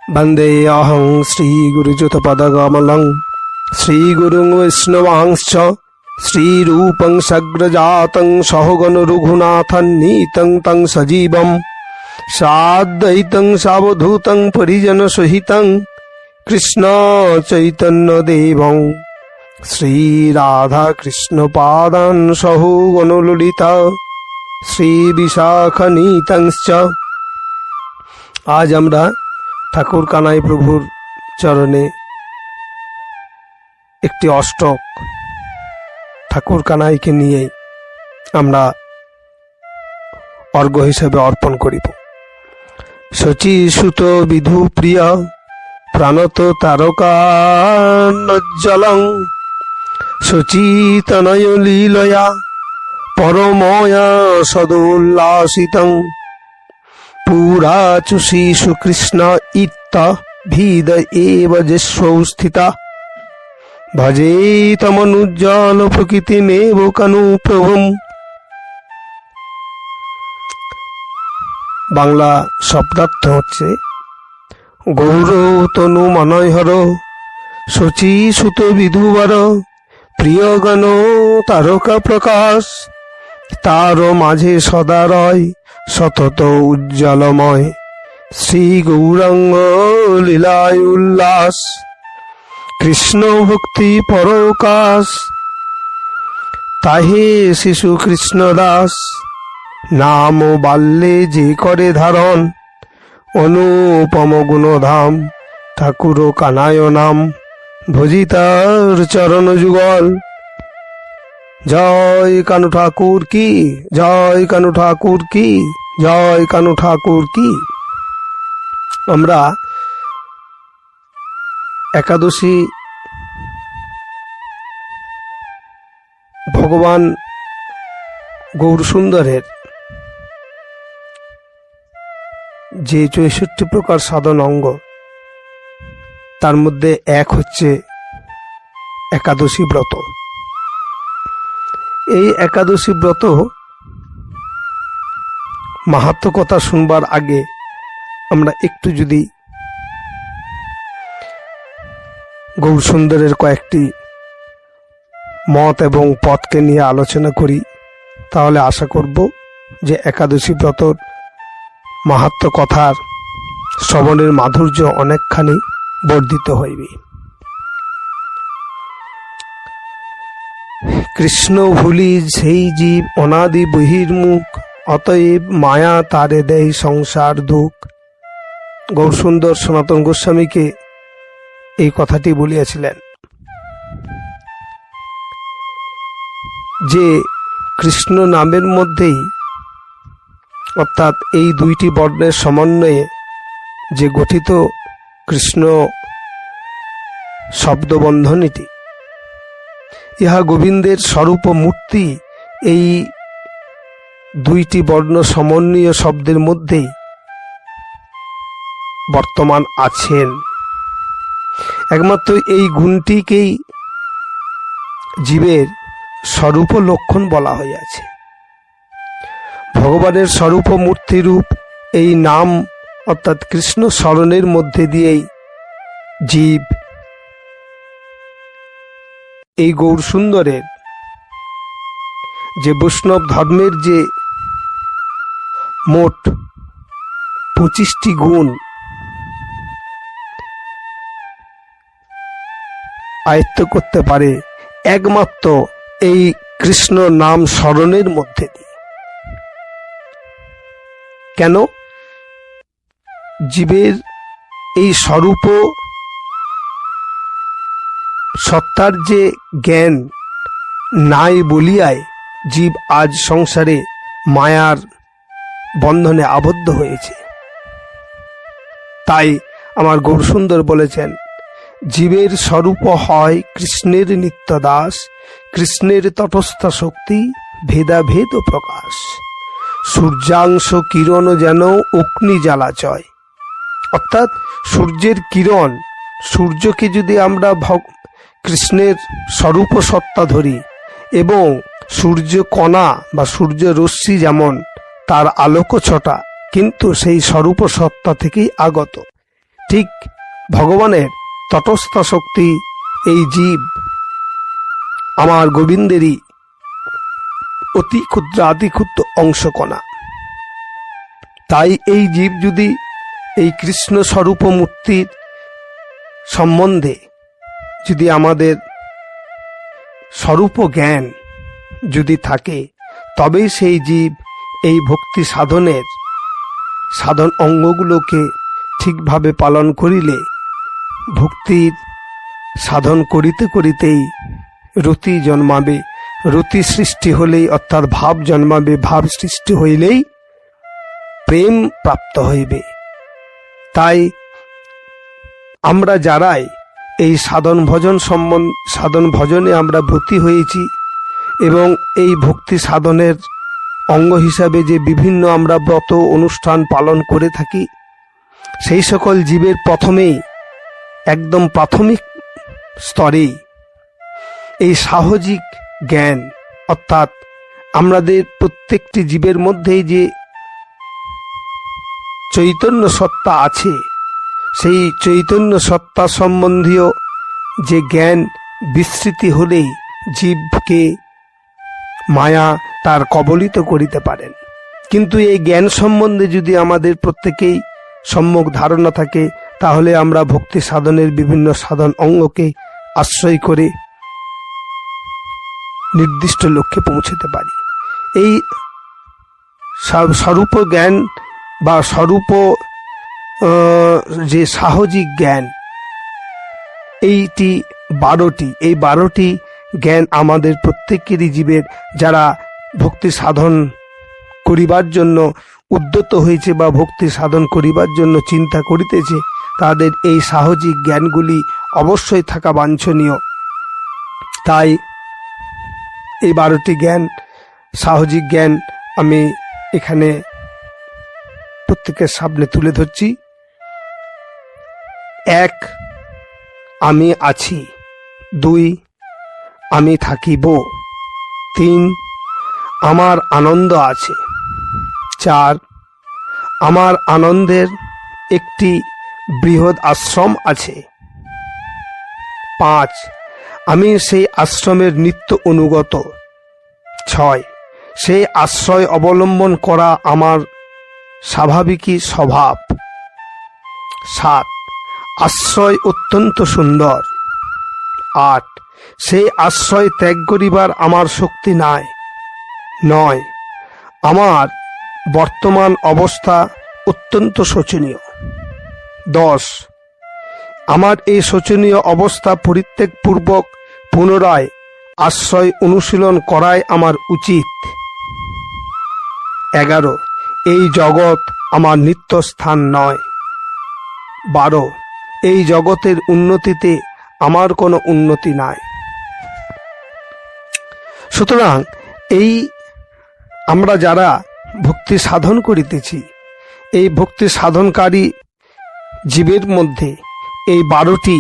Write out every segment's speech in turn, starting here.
वन्देऽहं श्रीगुरुयुतपदकमलं श्रीगुरुं वैष्णवांश्च श्रीरूपं सग्रजातं सहगण रघुनाथन्नीतं तं सजीवं साद्वैतं सावधूतं परिजनसहितं कृष्ण चैतन्यदेवं श्रीराधाकृष्णपादान् सहगण ललिता श्रीविशाखान्वितांश्च। आज আমরা ঠাকুর কানাই প্রভুর চরণে একটি অষ্টক ঠাকুর কানাইকে নিয়ে আমরা অর্ঘ্য হিসেবে অর্পণ করিব। শচী সুত বিধু প্রিয় প্রাণত তারকানজ্জ্বলং শচীতনয় লীলয়া পরময়া সদুল্লাসিতং পুরাচুষি সুকৃষ্ণ ইত্ত ভিদ এব যেস্বৌ স্থিতা ভজে তমনুজ্জ্বল প্রকৃতিমেব কানু প্রভুম। বাংলা শব্দার্থ হচ্ছে গৌর তনু মনয়হর শচী সুত বিধুবর প্রিয়গণ তারকা প্রকাশ তার মাঝে সদা রয় সতত উজ্জ্বলময় শ্রী গৌরাঙ্গ লীলায় উল্লাস কৃষ্ণ ভক্তি পরকাশ তাহে শিশু কৃষ্ণ দাস নাম বাল্যে যে করে ধারণ অনুপম গুণধাম ঠাকুর কানায় নাম ভজিতার চরণ যুগল। জয় কানু ঠাকুর কি, জয় কানু ঠাকুর কি, জয় কানু ঠাকুর কি। আমরা একাদশী ভগবান গৌরসুন্দরের যে ৬৪ প্রকার সাধন অঙ্গ তার মধ্যে এক হচ্ছে একাদশী ব্রত। এই একাদশী ব্রত মাহাত্ম্য কথা শুনবার আগে আমরা একটু যদি গৌরসুন্দরের কয়েকটি মত এবং পথকে নিয়ে আলোচনা করি, তাহলে আশা করব যে একাদশী ব্রতর মাহাত্ম্য কথার শ্রবণের মাধুর্য অনেকখানি বর্ধিত হইবে। কৃষ্ণ ভুলি সেই জীব অনাদি বহির্মুখ অতএব মায়া তারে দেয় সংসার দুঃখ। গৌরসুন্দর সনাতন গোস্বামীকে এই কথাটি বলিয়াছিলেন যে কৃষ্ণ নামের মধ্যেই অর্থাৎ এই দুইটি বর্ণের সমন্বয়ে যে গঠিত কৃষ্ণ শব্দবন্ধনীটি, ইহা গোবিন্দের স্বরূপ মূর্তি এই দুইটি বর্ণ সমন্বয় শব্দের মধ্যেই বর্তমান আছেন। একমাত্র এই গুণটিকেই জীবের স্বরূপ লক্ষণ বলা হইয়াছে। ভগবানের স্বরূপ মূর্তিরূপ এই নাম অর্থাৎ কৃষ্ণ স্মরণের মধ্যে দিয়েই জীব এই গৌরসুন্দরের যে বৈষ্ণব ধর্মের যে মোট 25টি গুণ আয়ত্ত করতে পারে একমাত্র এই কৃষ্ণ নাম স্মরণের মধ্যে দিয়ে। কেন? জীবের এই স্বরূপ সত্তার যে জ্ঞান নাই বলিয়ায় জীব আজ সংসারে মায়ার বন্ধনে আবদ্ধ হয়েছে। তাই আমার গৌরসুন্দর বলেছেন, জীবের স্বরূপ হয় কৃষ্ণের নিত্য দাস, কৃষ্ণের তটস্থ শক্তি ভেদাভেদ প্রকাশ। সূর্যাংশ কিরণ যেন অগ্নি জ্বালাচয়, অর্থাৎ সূর্যের কিরণ, সূর্যকে যদি আমরা কৃষ্ণের স্বরূপ সত্তা ধরি এবং সূর্য কণা বা সূর্য রশ্মি যেমন তার আলোক ছটা কিন্তু সেই স্বরূপ সত্তা থেকেই আগত, ঠিক ভগবানের তটস্থ শক্তি এই জীব আমার গোবিন্দেরই অতি ক্ষুদ্রাতি ক্ষুদ্র অংশকণা। তাই এই জীব যদি এই কৃষ্ণ স্বরূপ মূর্তির সম্বন্ধে যদি আমাদের স্বরূপ জ্ঞান যদি থাকে, তবেই সেই জীব এই ভক্তি সাধনের সাধন অঙ্গগুলোকে ঠিকভাবে পালন করিলে ভক্তির সাধন করিতে করিতেই রতি জন্মাবে। রতি সৃষ্টি হলেই অর্থাৎ ভাব জন্মাবে, ভাব সৃষ্টি হইলেই প্রেম প্রাপ্ত হইবে। তাই আমরা যারাই এই সাধন ভজনে আমরা ব্রতী হয়েছি এবং এই ভক্তি সাধনের অঙ্গ হিসাবে যে বিভিন্ন আমরা ব্রত অনুষ্ঠান পালন করে থাকি, সেই সকল জীবের প্রথমেই একদম প্রাথমিক স্তরেই এই সাহজিক জ্ঞান অর্থাৎ আমাদের প্রত্যেকটি জীবের মধ্যেই যে চৈতন্য সত্তা আছে, সেই চৈতন্য সত্তা সম্বন্ধীয় যে জ্ঞান বিস্মৃতি হলেই জীবকে মায়া তার কবলিত করিতে পারেন। কিন্তু এই জ্ঞান সম্বন্ধে যদি আমাদের প্রত্যেকেই সম্যক ধারণা থাকে, তাহলে আমরা ভক্তি সাধনের বিভিন্ন সাধন অঙ্গকে আশ্রয় করে নির্দিষ্ট লক্ষ্যে পৌঁছতে পারি। এই স্বরূপ জ্ঞান বা স্বরূপ যে সাহজিক জ্ঞান, এইটি 12টি, এই 12টি জ্ঞান আমাদের প্রত্যেকেরই জীবের যারা ভক্তি সাধন করিবার জন্য উদ্যত হয়েছে বা ভক্তি সাধন করিবার জন্য চিন্তা করিতেছে, তাদের এই সাহজিক জ্ঞানগুলি অবশ্যই থাকা বাঞ্ছনীয়। তাই এই 12টি জ্ঞান, সাহজিক জ্ঞান আমি এখানে প্রত্যেকের সামনে তুলে ধরছি। 1, আমি আছি। 2, আমি থাকিব। 3, আমার আনন্দ আছে। 4, আমার আনন্দের একটি বৃহৎ আশ্রম আছে। 5, আমি সেই আশ্রমের নিত্য অনুগত। 6, সেই আশ্রয় অবলম্বন করা আমার স্বাভাবিকই স্বভাব। 7, আশ্রয় অত্যন্ত সুন্দর। 8, সেই আশ্রয় ত্যাগ করিবার আমার শক্তি নাই। 9, আমার বর্তমান অবস্থা অত্যন্ত শোচনীয়। 10, আমার এই শোচনীয় অবস্থা পরিত্যাগপূর্বক পুনরায় আশ্রয় অনুশীলন করাই আমার উচিত। 11, এই জগৎ আমার নিত্য স্থান নয়। 12, এই জগতের উন্নতিতে আমার কোনো উন্নতি নাই। সুতরাং এই আমরা যারা ভক্তি সাধন করিতেছি, এই ভক্তি সাধনকারী জীবের মধ্যে এই 12টি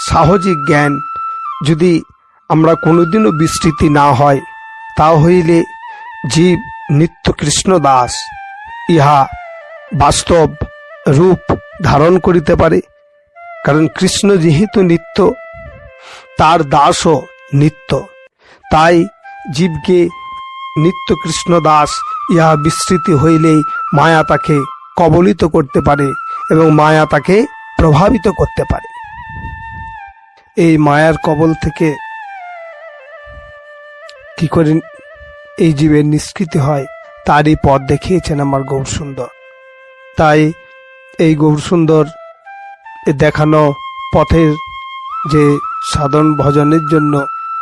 সাহজিক জ্ঞান যদি আমরা কোনোদিনও বিস্মৃতি না হয়, তা হইলে জীব নিত্য কৃষ্ণ দাস ইহা বাস্তব রূপ ধারণ করিতে পারে। কারণ কৃষ্ণ যেহেতু নিত্য, তার দাসও নিত্য। তাই জীবকে নিত্য কৃষ্ণ দাস ইহা বিস্মৃতি হইলেই মায়া তাকে কবলিত করতে পারে এবং মায়া তাকে প্রভাবিত করতে পারে। এই মায়ার কবল থেকে কি করে এই জীবের নিষ্কৃতি হয়, তারই পথ দেখিয়েছেন আমার গৌরসুন্দর। তাই এই গৌরসুন্দর দেখানো পথের যে সাধন ভজনের জন্য,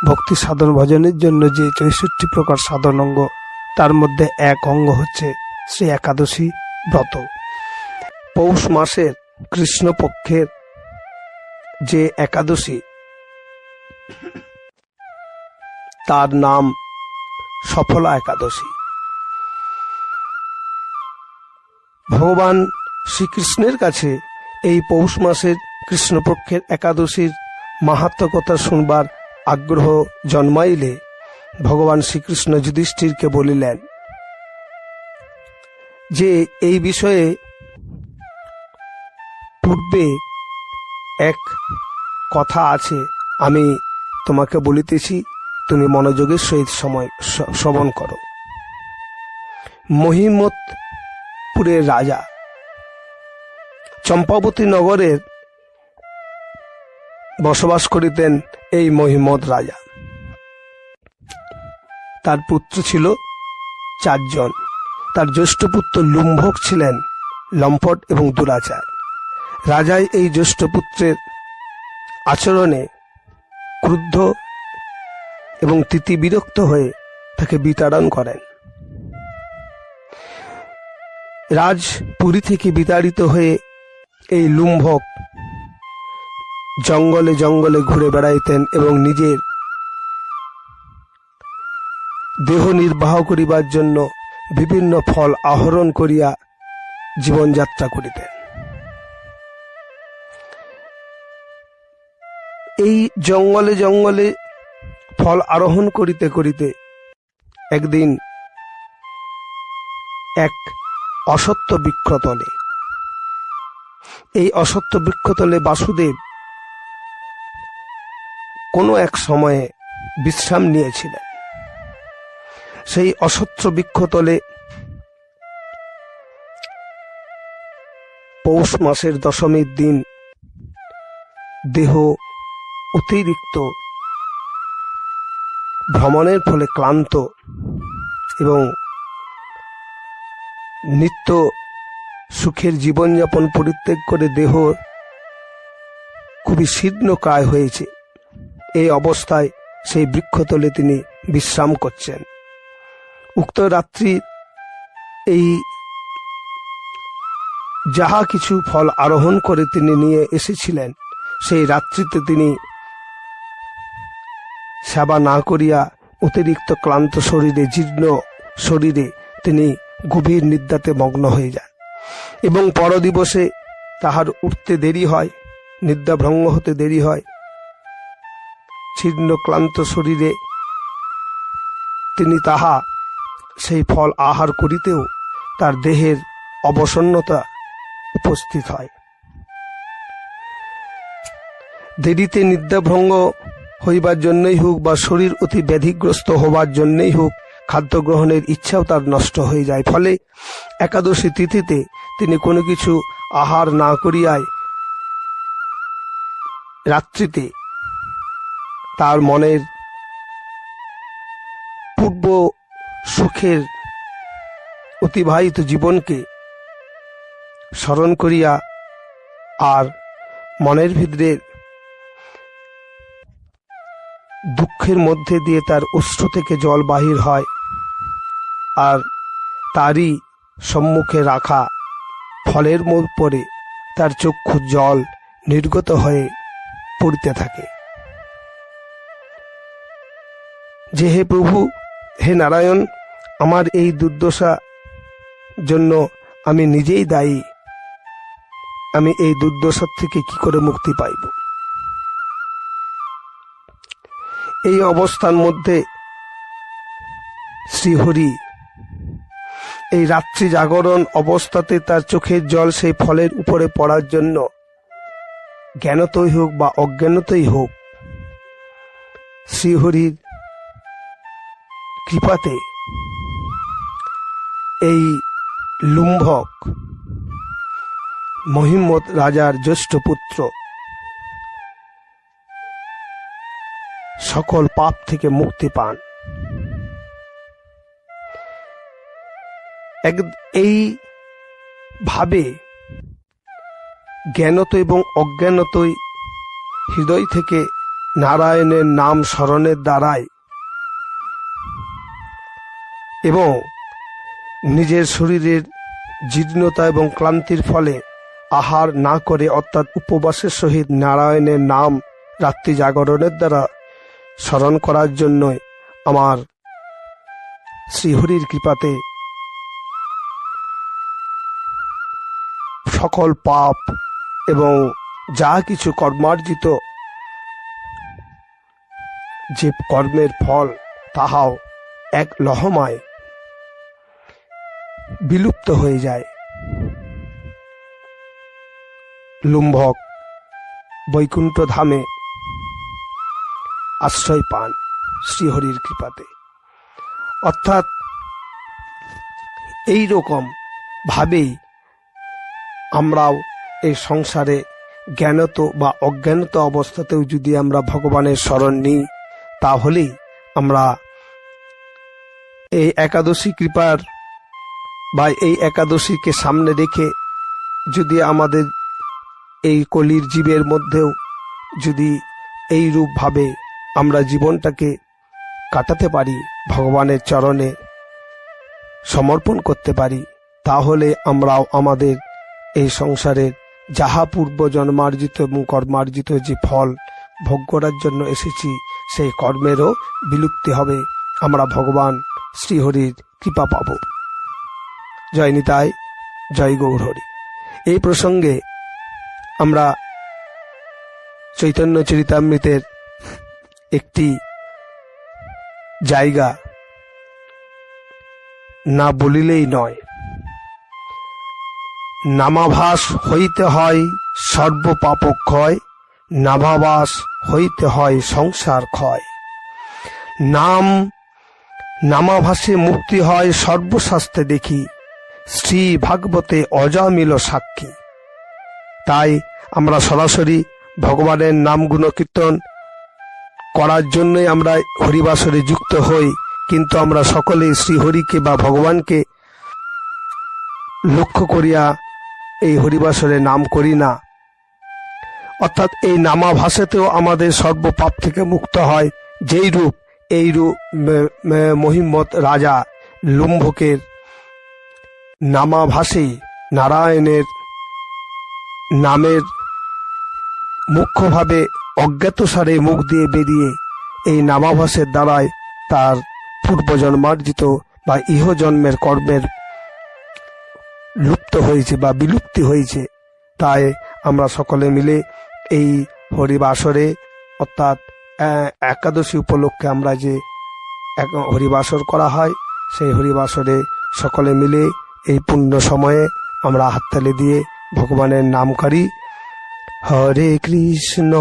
ভক্তি সাধন ভজনের জন্য যে 64 প্রকার সাধন অঙ্গ, তার মধ্যে এক অঙ্গ হচ্ছে শ্রী একাদশী ব্রত। পৌষ মাসের কৃষ্ণপক্ষের যে একাদশী, তার নাম সফলা একাদশী। ভগবান শ্রীকৃষ্ণের কাছে এই পৌষ মাসের কৃষ্ণপক্ষের একাদশীর মাহাত্ম্য কথা শুনবার আগ্রহ জন্মাইলে ভগবান শ্রীকৃষ্ণ যুধিষ্ঠিরকে বলিলেন যে এই বিষয়ে পূর্বে এক কথা আছে, আমি তোমাকে বলিতেছি, তুমি মনোযোগের সহিত শ্রবণ করো। মহিমতপুরের রাজা চম্পাবতী নগরের বসবাস করিতেন এই মহিমত রাজা। তার পুত্র ছিল 4 জন। তার জ্যেষ্ঠ পুত্র লুম্ভক ছিলেন লম্পট এবং দুরাচার। রাজাই এই জ্যেষ্ঠ পুত্রের আচরণে ক্রুদ্ধ এবং তিতিবিরক্ত হয়ে তাকে বিতাড়ন করেন। রাজপুরী থেকে বিতাড়িত হয়ে এই লুম্ভক জঙ্গলে জঙ্গলে ঘুরে বেড়াইতেন এবং নিজের দেহ নির্বাহ করিবার জন্য বিভিন্ন ফল আহরণ করিয়া জীবনযাত্রা করিতেন। এই জঙ্গলে জঙ্গলে ফল আরোহণ করিতে করিতে একদিন এক অসত্য বৃক্ষতলে, এই অসত্য বৃক্ষতলে বাসুদেব কোনো এক সময়ে বিশ্রাম নিয়েছিলেন। সেই অসত্য বৃক্ষতলে পৌষ মাসের দশমীর দিন দেহ অতিরিক্ত ভ্রমণের ফলে ক্লান্ত এবং নিত্য সুখের জীবনযাপন পরিত্যাগ করে দেহ খুবই শীর্ণকায় হয়েছে। এই অবস্থায় সেই বৃক্ষতলে তিনি বিশ্রাম করছেন। উক্ত রাত্রি এই যাহা কিছু ফল আরোহণ করে তিনি নিয়ে এসেছিলেন, সেই রাত্রিতে তিনি সেবা না করিয়া অতিরিক্ত ক্লান্ত শরীরে, জীর্ণ শরীরে তিনি গভীর নিদ্রাতে মগ্ন হয়ে যান এবং পরদিবসে তাহার উঠতে দেরি হয়, নিদ্রাভঙ্গ হতে দেরি হয়। ছিন্ন ক্লান্ত শরীরে তিনি সেই ফল আহার করিতেও তার দেহের অবসন্নতা উপস্থিত হয়। দেরিতে নিদ্রাভঙ্গ হইবার জন্যই হোক বা শরীর অতি ব্যাধিগ্রস্ত হবার জন্যই হোক, খাদ্য গ্রহণের ইচ্ছাও তার নষ্ট হয়ে যায়। ফলে একাদশী তিথিতে তিনি কোনো কিছু আহার না করিয়াই রাত্রিতে তার মনের পূর্ব সুখের অতিবাহিত জীবনকে স্মরণ করিয়া আর মনের ভিতরে দুঃখের মধ্যে দিয়ে তার অশ্রু থেকে জল বাহির হয়, আর তারই সম্মুখে রাখা ফলের পরে তার চক্ষু জল নির্গত হয়ে পড়তে থাকে। যে হে প্রভু, হে নারায়ণ, আমার এই দুর্দশা জন্য আমি নিজেই দায়ী, আমি এই দুর্দশার থেকে কি করে মুক্তি পাইব? এই অবস্থার মধ্যে শ্রীহরি এই রাত্রি জাগরণ অবস্থাতে তার চোখের জল সেই ফলের উপরে পড়ার জন্য, জ্ঞানতই হোক বা অজ্ঞানতই হোক, শ্রীহরির কৃপাতে এই লুম্ভক মহিমত রাজার জ্যেষ্ঠ পুত্র সকল পাপ থেকে মুক্তি পান। এই ভাবে জ্ঞানত এবং অজ্ঞানতই হৃদয় থেকে নারায়ণের নাম স্মরণের দ্বারাই এবং নিজের শরীরের জীর্ণতা এবং ক্লান্তির ফলে আহার না করে, অর্থাৎ উপবাসের সহিত নারায়ণের নাম রাত্রি জাগরণের দ্বারা স্মরণ করার জন্যই আমার শ্রীহরির কৃপাতে সকল পাপ এবং যা কিছু কর্মার্জিত যে কর্মের ফল, তাহাও এক লহমায় বিলুপ্ত হয়ে যায়। লুম্ভক বৈকুণ্ঠ ধামে আশ্রয় পান শ্রীহরির কৃপাতে। অর্থাৎ এই রকম ভাবেই আমরাও এই সংসারে জ্ঞানত বা অজ্ঞানত অবস্থাতেও যদি আমরা ভগবানের শরণ নিই, তাহলেই আমরা এই একাদশী কৃপার বা এই একাদশীকে সামনে রেখে যদি আমাদের এই কলির জীবের মধ্যেও যদি এই রূপভাবে আমরা জীবনটাকে কাটাতে পারি, ভগবানের চরণে সমর্পণ করতে পারি, তাহলে আমরাও আমাদের এই সংসারের যাহা পূর্ব জন্মার্জিত এবং কর্মার্জিত যে ফল ভোগ করার জন্য এসেছি, সেই কর্মেরও বিলুপ্তি হবে। আমরা ভগবান শ্রীহরির কৃপা পাব। জয় নিতাই, জয় গৌরহরি। এই প্রসঙ্গে আমরা চৈতন্য চরিতামৃতের একটি জায়গা না বলিলেই নয়। নামাভাস হইতে হয় সর্বপাপক্ষয়, নামাভাস হইতে হয় সংসার ক্ষয়। নামাভাসে মুক্তি হয় সর্বশাস্ত্রে দেখি, শ্রী ভাগবতে অজামিল সাক্ষী। তাই আমরা সরাসরি ভগবানের নাম গুণ কীর্তন করার জন্যই আমরা হরিবাসরে যুক্ত হই, কিন্তু আমরা সকলেই শ্রীহরিকে বা ভগবানকে লক্ষ্য করিয়া এই হরিবাসরে নাম করি না। অর্থাৎ এই নামাভাসেতেও আমাদের সর্বপাপ থেকে মুক্ত হয়। যেই রূপ এই রূপ মহিম্মত রাজা লুম্ভকের নামাভাসে নারায়ণের নামের মুখ্যভাবে অজ্ঞাতসারে মুখ দিয়ে বেরিয়ে এই নামাভাসের দ্বারায় তার পূর্বজন্মার্জিত বা ইহজন্মের কর্মের লুপ্ত হয়েছে বা বিলুপ্তি হয়েছে। তাই আমরা সকলে মিলে এই হরিবাসরে অর্থাৎ একাদশী উপলক্ষে আমরা যে হরিবাসর করা হয়, সেই হরিবাসরে সকলে মিলে এই পুণ্য সময়ে আমরা হাততালি দিয়ে ভগবানের নাম করি। হরে কৃষ্ণ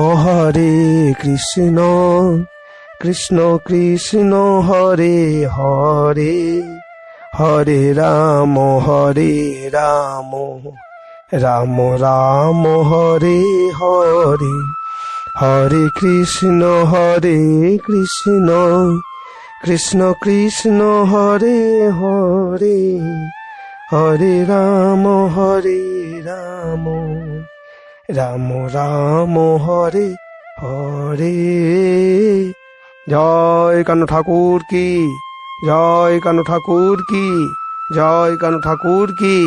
কৃষ্ণ কৃষ্ণ হরে হরে, হরে রাম রাম রাম হরে হরে, হরে কৃষ্ণ কৃষ্ণ কৃষ্ণ হরে হরে, হরে রাম রাম রাম হরে হরে। জয় কানু ঠাকুর কি, জয় কানু ঠাকুর কি, জয় কানু ঠাকুর কি।